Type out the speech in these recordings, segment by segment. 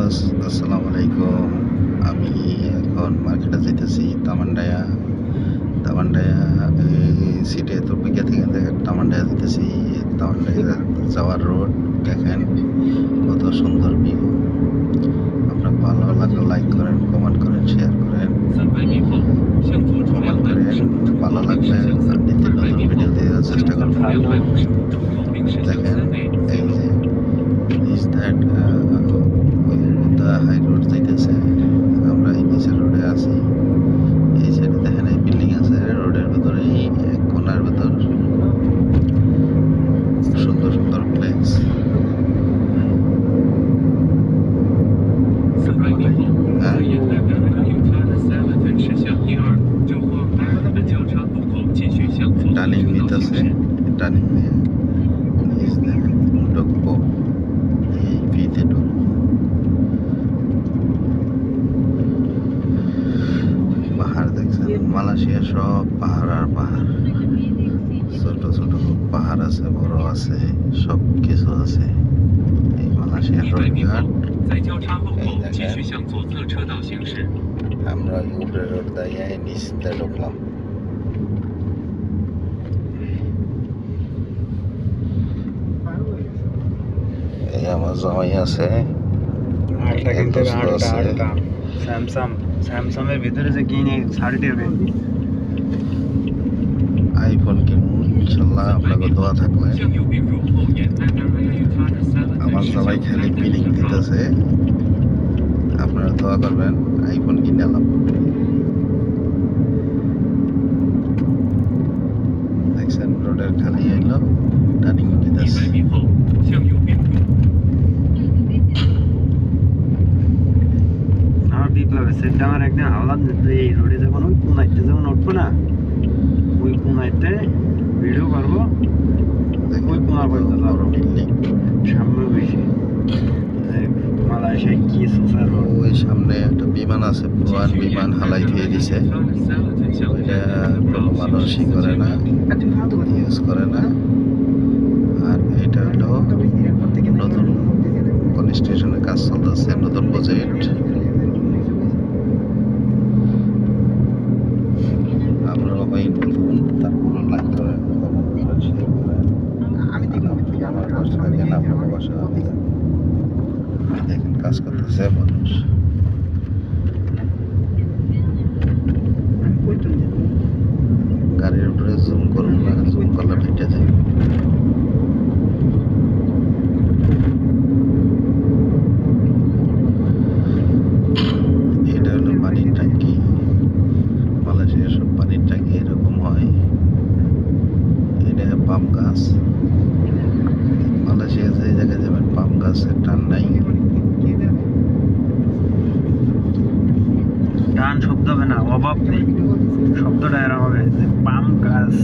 Viewers, আসসালামু আলাইকুম। আমি এখন মার্কেটে যাইতেছি তামান্ডায়া এই সিটে তুর্পিকা থেকে তামান্ডায়া যাইতেছি। তামান্ডায়া যাওয়ার রোড দেখেন, কত সুন্দর ভিউ। আপনার ভালো লাগলে লাইক করেন, কমেন্ট করেন, শেয়ার করেন, কমেন্ট করেন। ভালো লাগলে নিত্য নতুন ভিডিও দেওয়ার চেষ্টা করবেন। দেখেন এই যে is that the high road যাইতেছে, আমরা এই নিচের রোডে আছি। এই সাইডে দেখেন এই বিল্ডিং আছে, রোডের ভিতরে এক কোনার ভিতর সুন্দর সুন্দর প্লেস। টার্নিং নিতেছে, টার্নিং নিয়ে ঢুকবো, এই ভিতে ঢুকবো। পাহাড় দেখছেন, মালয়েশিয়া সব পাহাড় আর পাহাড়, ছোট ছোট পাহাড় আছে, বড় আছে, সব কিছু আছে। এই মালয়েশিয়ার রোডঘাট এই দেখেন। আমরা উপরে রোড দাঁড়িয়ে নিচতে ঢুকলাম। এই আমার জামাই আছে, স্যামসাংয়ের ভিতরে যে কিনে 60 আইফোন কিনবো ইনশাল্লাহ, আপনাকে দোয়া থাকলে। আমার সবাই খালি বিলিং দিতেছে, আপনারা দোয়া করবেন আইফোন কিনে এলাম। দেখছেন রোডের খালি এলো, টার্নিং দিতেছে। আমার বিপ্লবে সেটা আমার একদিন হাওলাত এই রোডে যখন ওই কোনাইতে যখন উঠবো না, ওই কোনাইতে ভিডিও করবো, ওই কোনা পর্যন্ত যাবো, সামনে বেশি মালয়েশিয়ায় কি সুসার রোড। ওই সামনে একটা বিমান আছে, পুরান বিমান হালাই দিয়ে দিছে, ওইটা কোনো মানুষই করে না, ইউজ করে না। আর এটা হলো নতুন কোন স্টেশনের কাজ চলতেছে, নতুন প্রজেক্ট। আপনারা সবাই নতুন, তারপরে লাইক করেন, কমেন্ট করেন, শেয়ার করেন। আমার বাসা দেখেন, আপনার বাসা দেখেন, কাজ করতেছে মানুষ। গাড়ির উপরে জুম করুন না, জুম করলে ফেটে যায়। এটা হলো পানির ট্যাঙ্কি, মালয়েশিয়ার সব পানির ট্যাঙ্কি এরকম হয়। এটা পাম গাছ, মালয়েশিয়া যে জায়গায় যাবেন পাম গাছের টান নাই। টান শব্দ হবে না, অভাব নেই, শব্দটা এরা হবে পাম গাছ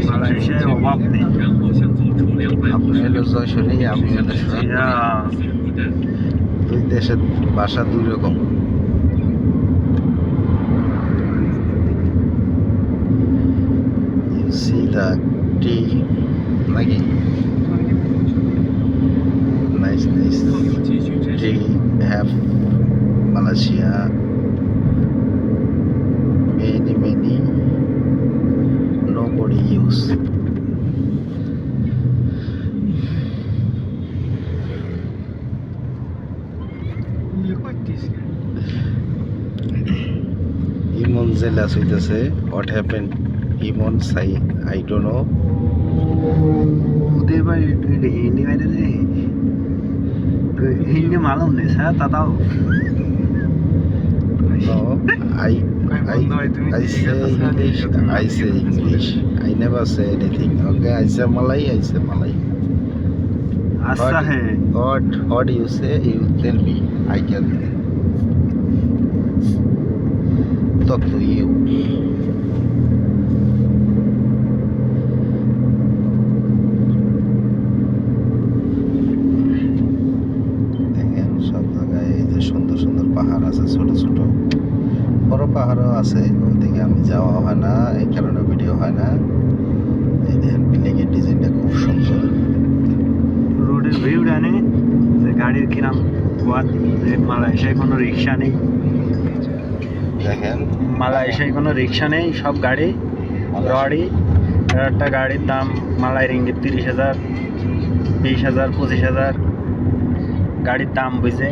মালয়েশিয়ায় অভাব নেই। আপনি হলো যশোরী, আমি হলো দুই দেশের ভাষা দুই রকম। You see the tea নাকি? Nice tea have Malaysia many nobody use. Emon jealous হইতেছে, what happened Emon Sai, I don't know. ওদের বাড়ি হিন্দি বাইরে হিন্দি মালুম নেই sir, তাতাও No, I say English. I never say anything. Okay, I say Malay. अच्छा है। What do you say? You tell me. I can talk to you. দেখেন সব জায়গায় এই যে সুন্দর সুন্দর পাহাড় আছে, ছোট ছোট বড় পাহাড়ও আছে। ওদিকে আমি যাওয়া হয় না, এই কারণে ভিডিও হয় না। এই দেখেন বিল্ডিং এর ডিজাইনটা খুব সুন্দর। রোডের ভিউ ডানে গাড়ির কিরাম গোয়া মালয়েশিয়ায় কোনো রিক্সা নেই, দেখেন মালয়েশিয়ায় কোনো রিক্সা নেই, সব গাড়ি রডি। একটা গাড়ির দাম মালয় রিঙ্গিত 30,000, 20,000, 25,000 গাড়ির দাম বুঝে